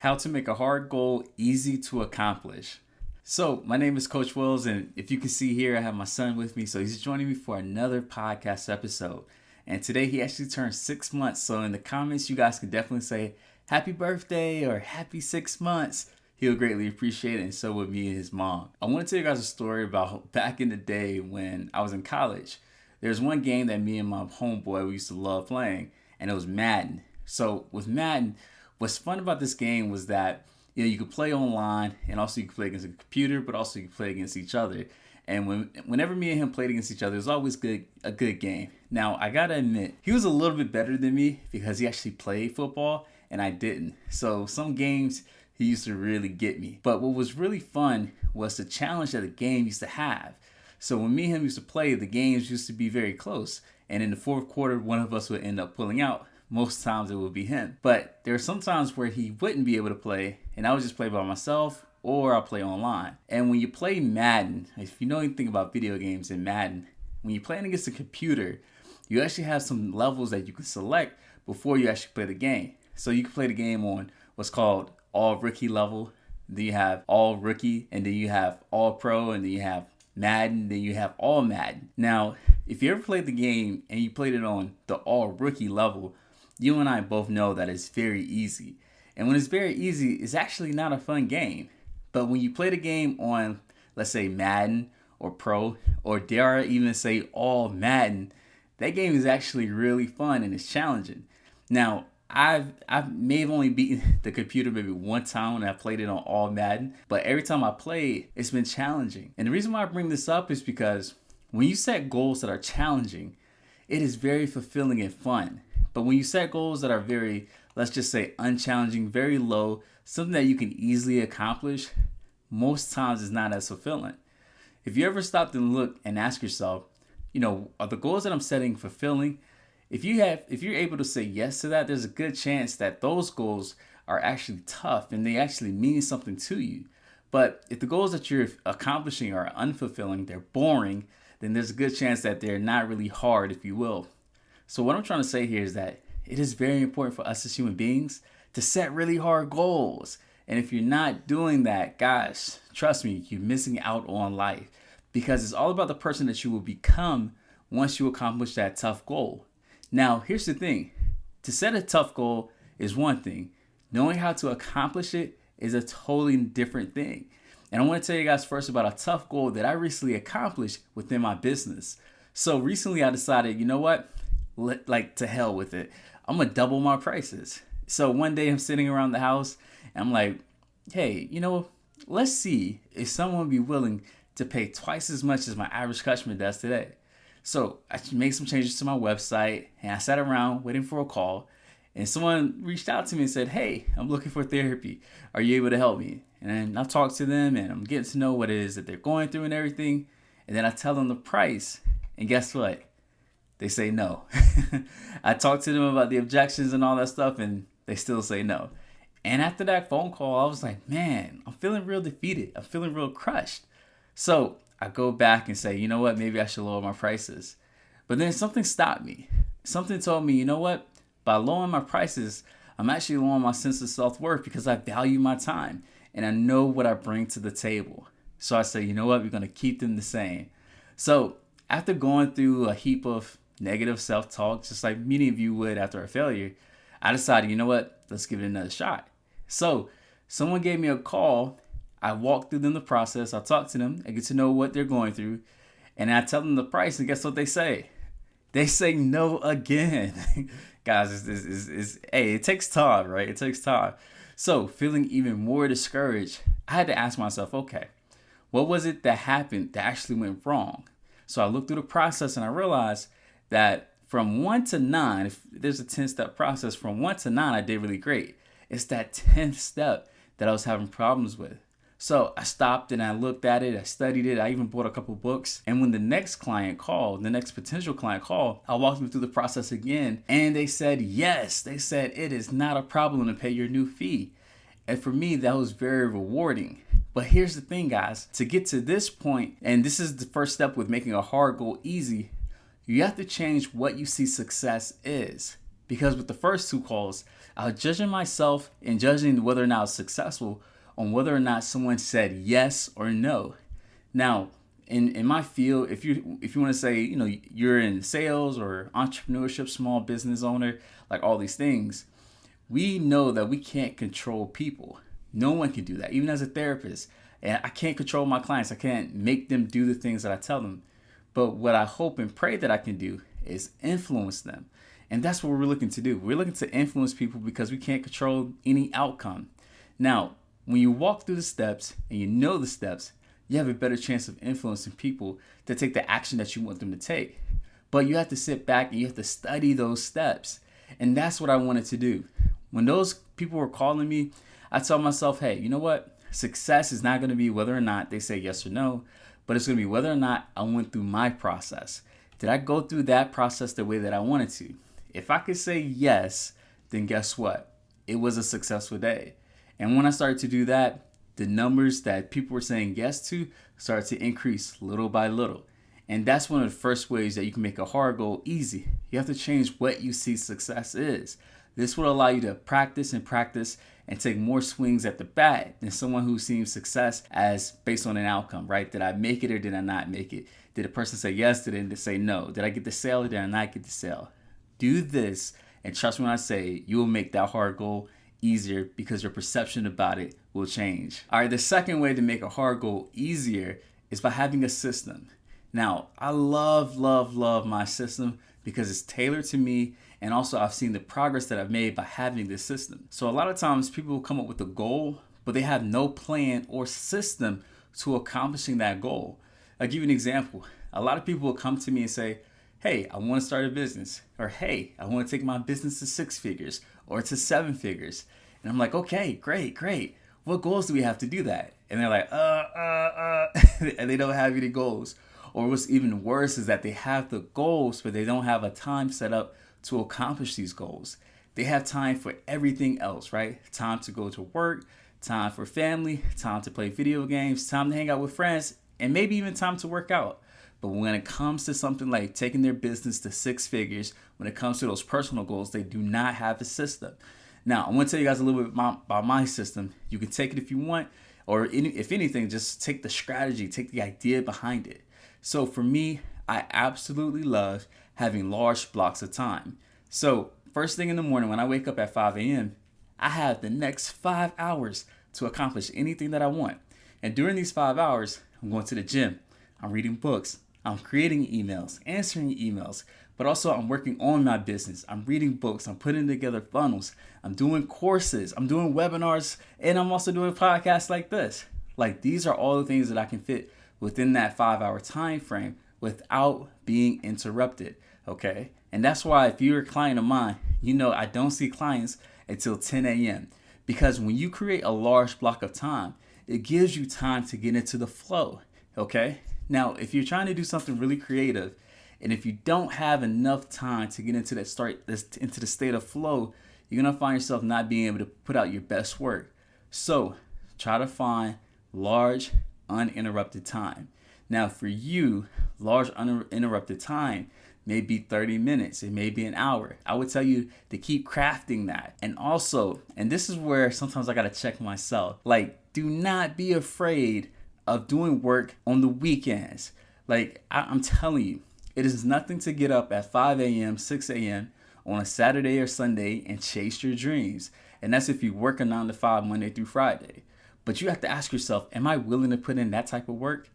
How to make a hard goal easy to accomplish. So, my name is Coach Wills, and if you can see here, I have my son with me. So, he's joining me for another podcast episode. And today, he actually turned 6 months. So, in the comments, you guys can definitely say happy birthday or happy 6 months. He'll greatly appreciate it, and so would me and his mom. I want to tell you guys a story about back in the day when I was in college. There's one game that me and my homeboy we used to love playing, and it was Madden. So, with Madden, what's fun about this game was that you could play online, and also you could play against a computer, but also you could play against each other. And whenever me and him played against each other, it was always a good game. Now I gotta admit, he was a little bit better than me because he actually played football and I didn't. So some games he used to really get me. But what was really fun was the challenge that the game used to have. So when me and him used to play, the games used to be very close. And in the fourth quarter, one of us would end up pulling out. Most times it would be him. But there are some times where he wouldn't be able to play, and I would just play by myself, or I'll play online. And when you play Madden, if you know anything about video games in Madden, when you're playing against a computer, you actually have some levels that you can select before you actually play the game. So you can play the game on what's called all rookie level, then you have all rookie, and then you have all pro, and then you have Madden, then you have all Madden. Now, if you ever played the game and you played it on the all rookie level, you and I both know that it's very easy. And when it's very easy, it's actually not a fun game. But when you play the game on, let's say, Madden or Pro, or dare I even say all Madden, that game is actually really fun and it's challenging. Now, I may have only beaten the computer maybe one time when I played it on all Madden, but every time I play, it's been challenging. And the reason why I bring this up is because when you set goals that are challenging, it is very fulfilling and fun. But when you set goals that are very, let's just say, unchallenging, very low, something that you can easily accomplish, most times it's not as fulfilling. If you ever stopped and look and ask yourself, are the goals that I'm setting fulfilling? If you're able to say yes to that, there's a good chance that those goals are actually tough and they actually mean something to you. But if the goals that you're accomplishing are unfulfilling, they're boring, then there's a good chance that they're not really hard, if you will. So what I'm trying to say here is that it is very important for us as human beings to set really hard goals. And if you're not doing that, guys, trust me, you're missing out on life, because it's all about the person that you will become once you accomplish that tough goal. Now, here's the thing. To set a tough goal is one thing. Knowing how to accomplish it is a totally different thing. And I want to tell you guys first about a tough goal that I recently accomplished within my business. So recently I decided, you know what? To hell with it. I'm gonna double my prices. So one day I'm sitting around the house and I'm like, hey, let's see if someone would be willing to pay twice as much as my average customer does today. So I made some changes to my website and I sat around waiting for a call, and someone reached out to me and said, hey, I'm looking for therapy. Are you able to help me? And I talked to them and I'm getting to know what it is that they're going through and everything. And then I tell them the price, and guess what? They say no. I talked to them about the objections and all that stuff, and they still say no. And after that phone call, I was like, man, I'm feeling real defeated. I'm feeling real crushed. So I go back and say, you know what? Maybe I should lower my prices. But then something stopped me. Something told me, you know what? By lowering my prices, I'm actually lowering my sense of self-worth because I value my time and I know what I bring to the table. So I say, you know what? We're going to keep them the same. So after going through a heap of negative self-talk, just like many of you would after a failure, I decided, you know what, let's give it another shot. So someone gave me a call. I walked through them the process. I talk to them. I get to know what they're going through. And I tell them the price, and guess what they say? They say no again. Guys, hey, it takes time, right? It takes time. So feeling even more discouraged, I had to ask myself, okay, what was it that happened that actually went wrong? So I looked through the process and I realized that from 1 to 9, if there's a 10-step process, from 1 to 9, I did really great. It's that 10th step that I was having problems with. So I stopped and I looked at it, I studied it, I even bought a couple books. And when the next potential client called, I walked them through the process again, and they said yes. They said it is not a problem to pay your new fee. And for me, that was very rewarding. But here's the thing, guys. To get to this point, and this is the first step with making a hard goal easy, you have to change what you see success is. Because with the first two calls, I was judging myself and judging whether or not I was successful on whether or not someone said yes or no. Now, in my field, if you want to say, you're in sales or entrepreneurship, small business owner, like all these things, we know that we can't control people. No one can do that, even as a therapist. And I can't control my clients. I can't make them do the things that I tell them. But what I hope and pray that I can do is influence them. And that's what we're looking to do. We're looking to influence people because we can't control any outcome. Now, when you walk through the steps and you know the steps, you have a better chance of influencing people to take the action that you want them to take. But you have to sit back and you have to study those steps. And that's what I wanted to do. When those people were calling me, I told myself, hey, you know what? Success is not going to be whether or not they say yes or no, but it's going to be whether or not I went through my process. Did I go through that process the way that I wanted to? If I could say yes, then guess what? It was a successful day. And when I started to do that, the numbers that people were saying yes to started to increase little by little. And that's one of the first ways that you can make a hard goal easy. You have to change what you see success is. This will allow you to practice and take more swings at the bat than someone who sees success as based on an outcome, right? Did I make it or did I not make it? Did a person say yes? Did they say no? Did I get the sale or did I not get the sale? Do this and trust me when I say you will make that hard goal easier because your perception about it will change. All right, the second way to make a hard goal easier is by having a system. Now, I love my system because it's tailored to me, and also I've seen the progress that I've made by having this system. So a lot of times people will come up with a goal, but they have no plan or system to accomplishing that goal. I'll give you an example. A lot of people will come to me and say, hey, I want to start a business, or hey, I want to take my business to 6 figures or to 7 figures. And I'm like, okay, great. What goals do we have to do that? And they're like, and they don't have any goals. Or what's even worse is that they have the goals, but they don't have a time set up to accomplish these goals. They have time for everything else, right? Time to go to work, time for family, time to play video games, time to hang out with friends, and maybe even time to work out. But when it comes to something like taking their business to 6 figures, when it comes to those personal goals, they do not have a system. Now, I'm going to tell you guys a little bit about my system. You can take it if you want, or if anything, just take the strategy, take the idea behind it. So for me, I absolutely love having large blocks of time. So first thing in the morning when I wake up at 5 a.m., I have the next 5 hours to accomplish anything that I want. And during these 5 hours, I'm going to the gym, I'm reading books, I'm creating emails, answering emails, but also I'm working on my business. I'm reading books, I'm putting together funnels, I'm doing courses, I'm doing webinars, and I'm also doing podcasts like this. Like these are all the things that I can fit within that 5-hour time frame without being interrupted, okay? And that's why if you're a client of mine, you know I don't see clients until 10 a.m. Because when you create a large block of time, it gives you time to get into the flow, okay? Now, if you're trying to do something really creative, and if you don't have enough time to get into into the state of flow, you're gonna find yourself not being able to put out your best work. So try to find large, uninterrupted time. Now for you, large uninterrupted time may be 30 minutes, it may be an hour. I would tell you to keep crafting that. And also, and this is where sometimes I gotta check myself, like do not be afraid of doing work on the weekends. Like I'm telling you, it is nothing to get up at 5 a.m., 6 a.m. on a Saturday or Sunday and chase your dreams. And that's if you work a 9 to 5 Monday through Friday. But you have to ask yourself, am I willing to put in that type of work?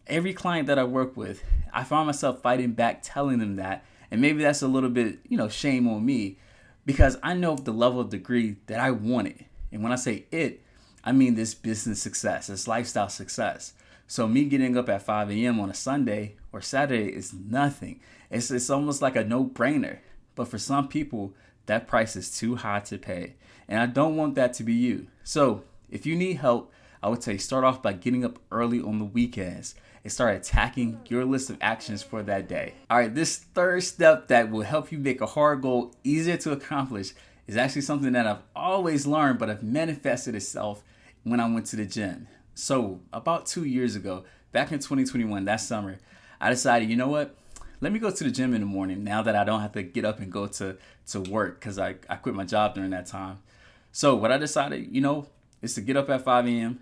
Every client that I work with, I find myself fighting back, telling them that. And maybe that's a little bit, shame on me because I know the level of degree that I want it. And when I say it, I mean this business success, this lifestyle success. So me getting up at 5 a.m. on a Sunday or Saturday is nothing. It's almost like a no-brainer. But for some people, that price is too high to pay. And I don't want that to be you. So if you need help, I would say start off by getting up early on the weekends and start attacking your list of actions for that day. All right, this third step that will help you make a hard goal easier to accomplish is actually something that I've always learned, but have manifested itself when I went to the gym. So about 2 years ago, back in 2021, that summer, I decided, you know what? let me go to the gym in the morning now that I don't have to get up and go to work because I quit my job during that time. So what I decided, is to get up at 5 a.m.,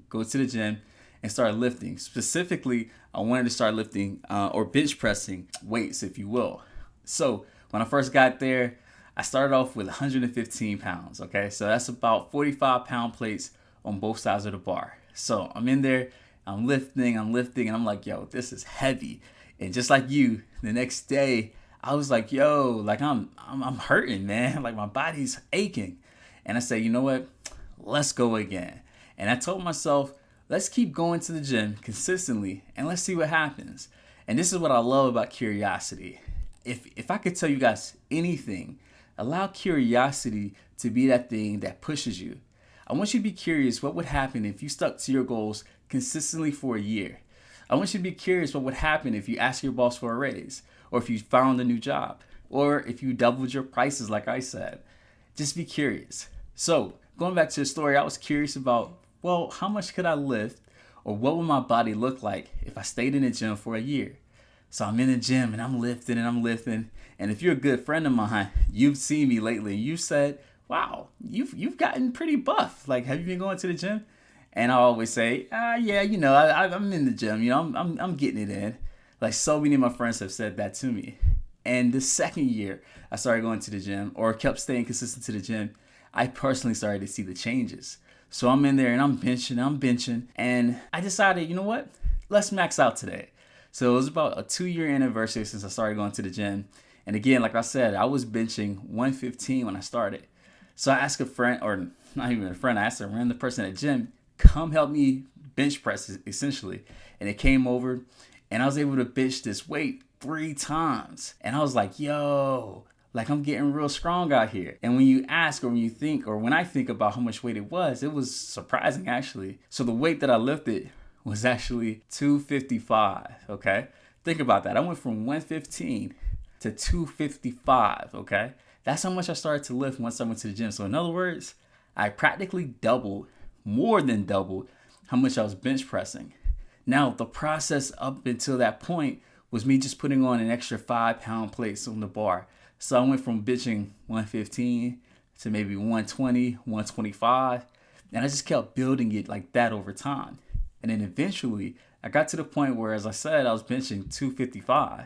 go to the gym, and start lifting. Specifically, I wanted to start lifting or bench pressing weights, if you will. So when I first got there, I started off with 115 pounds, okay? So that's about 45-pound plates on both sides of the bar. So I'm in there, I'm lifting, and I'm like, yo, this is heavy. And just like you, the next day, I was like, yo, like I'm hurting, man. Like my body's aching. And I said, you know what? Let's go again. And I told myself, let's keep going to the gym consistently and let's see what happens. And this is what I love about curiosity. If I could tell you guys anything, allow curiosity to be that thing that pushes you. I want you to be curious what would happen if you stuck to your goals consistently for a year. I want you to be curious what would happen if you asked your boss for a raise, or if you found a new job, or if you doubled your prices like I said. Just be curious. So going back to the story, I was curious about, well, how much could I lift, or what would my body look like if I stayed in the gym for a year? So I'm in the gym and I'm lifting. And if you're a good friend of mine, you've seen me lately and you said, wow, you've gotten pretty buff. Like, have you been going to the gym? And I always say, yeah, I'm in the gym. I'm getting it in. Like so many of my friends have said that to me. And the second year I started going to the gym or kept staying consistent to the gym, I personally started to see the changes. So I'm in there and I'm benching. And I decided, you know what? Let's max out today. So it was about a 2-year anniversary since I started going to the gym. And again, like I said, I was benching 115 when I started. So I asked a friend, or not even a friend, I asked a random person at the gym, come help me bench press essentially. And it came over and I was able to bench this weight 3 times. And I was like, yo, like I'm getting real strong out here. And when you ask or when you think or when I think about how much weight it was surprising actually. So the weight that I lifted was actually 255, okay? Think about that. I went from 115 to 255, okay? That's how much I started to lift once I went to the gym. So in other words, I practically doubled, more than doubled, how much I was bench pressing. Now, the process up until that point was me just putting on an extra 5-pound plates on the bar. So I went from benching 115 to maybe 120, 125, and I just kept building it like that over time. And then eventually, I got to the point where, as I said, I was benching 255.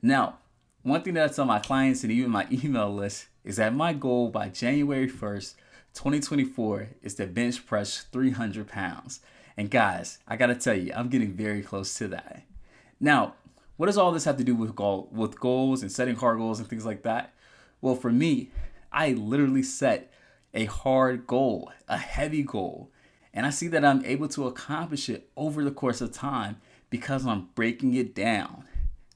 Now, one thing that I tell my clients and even my email list is that my goal by January 1st, 2024 is to bench press 300 pounds. And guys, I got to tell you, I'm getting very close to that. Now, what does all this have to do with goals and setting hard goals and things like that? Well, for me, I literally set a hard goal, a heavy goal. And I see that I'm able to accomplish it over the course of time because I'm breaking it down.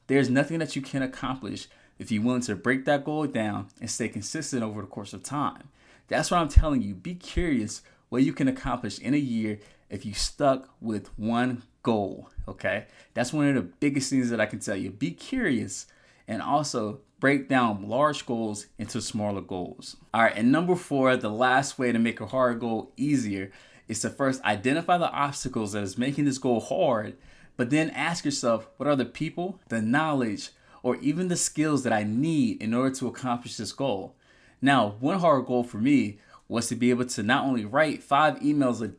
There's nothing that you can accomplish if you're willing to break that goal down and stay consistent over the course of time. That's what I'm telling you. Be curious what you can accomplish in a year if you stuck with one goal, okay? That's one of the biggest things that I can tell you. Be curious and also break down large goals into smaller goals. All right, and number 4, the last way to make a hard goal easier is to first identify the obstacles that is making this goal hard, but then ask yourself, what are the people, the knowledge, or even the skills that I need in order to accomplish this goal? Now, one hard goal for me was to be able to not only write 5 emails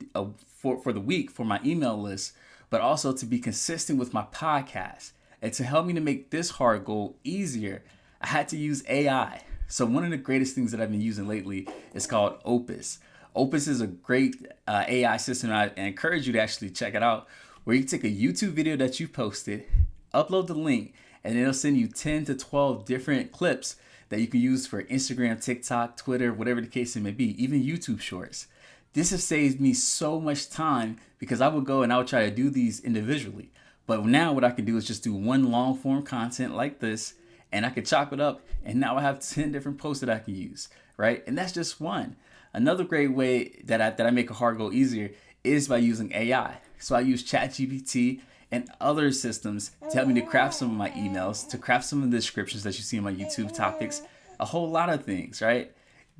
for the week for my email list, but also to be consistent with my podcast. And to help me to make this hard goal easier, I had to use AI. So one of the greatest things that I've been using lately is called Opus. Opus is a great AI system. I encourage you to actually check it out, where you take a YouTube video that you posted, upload the link, and it'll send you 10 to 12 different clips that you can use for Instagram, TikTok, Twitter, whatever the case it may be, even YouTube shorts. This has saved me so much time because I would go and I would try to do these individually. But now what I can do is just do one long form content like this, and I can chop it up, and now I have 10 different posts that I can use, right? And that's just one. Another great way that I make a hard goal easier is by using AI. So I use ChatGPT and other systems to help me to craft some of my emails, to craft some of the descriptions that you see in my YouTube topics, a whole lot of things, right?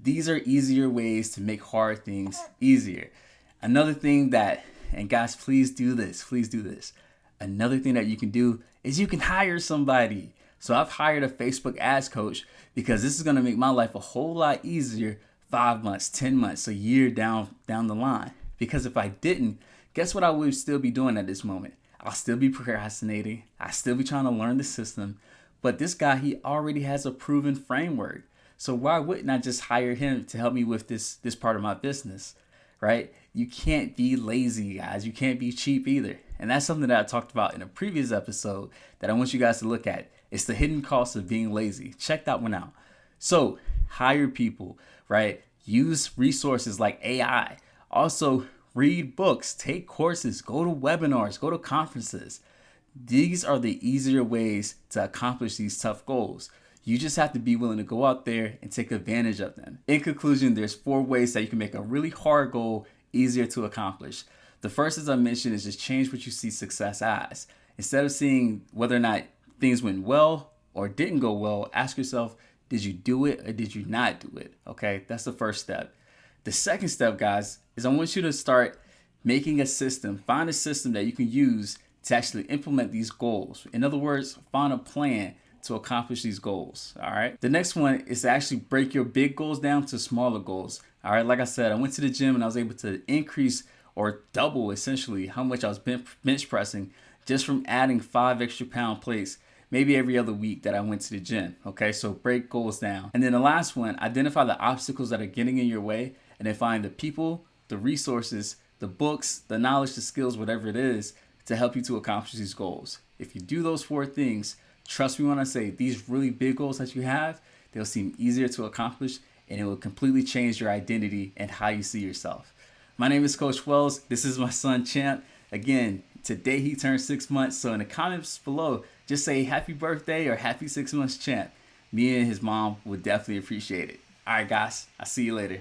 These are easier ways to make hard things easier. Another thing that, and guys, please do this. Another thing that you can do is you can hire somebody. So I've hired a Facebook ads coach because this is going to make my life a whole lot easier 5 months, 10 months, a year down the line. Because if I didn't, guess what I would still be doing at this moment? I'll still be procrastinating. I'll still be trying to learn the system. But this guy, he already has a proven framework. So why wouldn't I just hire him to help me with this part of my business, right? You can't be lazy, guys. You can't be cheap either. And that's something that I talked about in a previous episode that I want you guys to look at. It's the hidden cost of being lazy. Check that one out. So hire people, right? Use resources like AI. Also, read books, take courses, go to webinars, go to conferences. These are the easier ways to accomplish these tough goals. You just have to be willing to go out there and take advantage of them. In conclusion, there's 4 ways that you can make a really hard goal easier to accomplish. The first, as I mentioned, is just change what you see success as. Instead of seeing whether or not things went well or didn't go well, ask yourself, did you do it or did you not do it? Okay, that's the first step. The second step, guys, is I want you to start making a system. Find a system that you can use to actually implement these goals. In other words, find a plan to accomplish these goals. All right. The next one is to actually break your big goals down to smaller goals. All right. Like I said, I went to the gym and I was able to increase or double essentially how much I was bench pressing just from adding 5 extra pound plates maybe every other week that I went to the gym. Okay. So break goals down. And then the last one, identify the obstacles that are getting in your way and then find the people, the resources, the books, the knowledge, the skills, whatever it is to help you to accomplish these goals. If you do those 4 things, trust me when I say these really big goals that you have, they'll seem easier to accomplish and it will completely change your identity and how you see yourself. My name is Coach Wells. This is my son, Champ. Again, today he turned 6 months. So in the comments below, just say happy birthday or happy 6 months, Champ. Me and his mom would definitely appreciate it. All right, guys. I'll see you later.